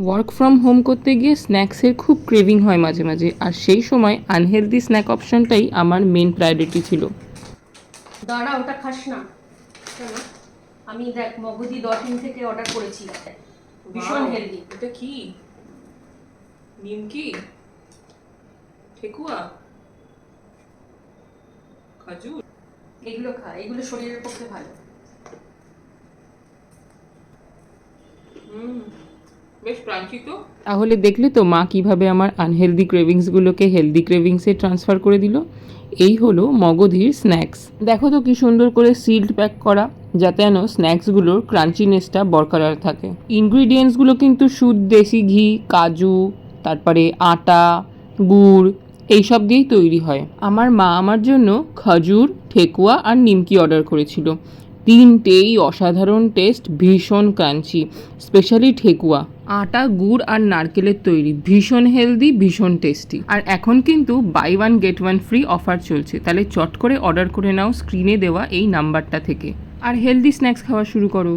Work from home করতে গিয়ে স্ন্যাক্সের খুব ক্রেভিং হয় মাঝে মাঝে, আর সেই সময় আনহেলদি স্ন্যাক অপশনটাই আমার মেন প্রায়োরিটি ছিল। দাঁড়া, ওটা খাস না কেন? আমি দেখ মগজি ডটিং থেকে অর্ডার করেছি, ভীষণ হেলদি। এটা কি? নিমকি, ঠেকুয়া, খাজুর? এগুলো খা, এগুলো শরীরের পক্ষে ভালো। বেশ ক্রাঞ্চি তো। তাহলে দেখলে তো মা কিভাবে আমার আনহেলদি ক্রেভিংসগুলোকে হেলদি ক্রেভিংসে ট্রান্সফার করে দিল। এই হলো মগধির স্ন্যাক্স। দেখো তো কি সুন্দর করে সিল্ড প্যাক করা, যাতে যেন স্ন্যাক্সগুলোর ক্রাঞ্চিনেসটা বরকরার থাকে। ইনগ্রিডিয়েন্টসগুলো কিন্তু শুদ্ধ দেশি ঘি, কাজু, তারপরে আটা, গুড়, এইসব দিয়েই তৈরি হয়। আমার মা আমার জন্য খাজুর, ঠেকুয়া আর নিমকি অর্ডার করেছিল। তিনটেই অসাধারণ টেস্ট, ভীষণ ক্রাঞ্চি, স্পেশালি ঠেকুয়া। আটা, গুড় আর নারকেলের তৈরি, ভীষণ হেলদি, ভীষণ টেস্টি। আর এখন কিন্তু buy one get one free offer চলছে, তাহলে চট করে অর্ডার করে নাও স্ক্রিনে দেওয়া এই নাম্বারটা থেকে, আর হেলদি স্ন্যাক্স খাওয়া শুরু করো।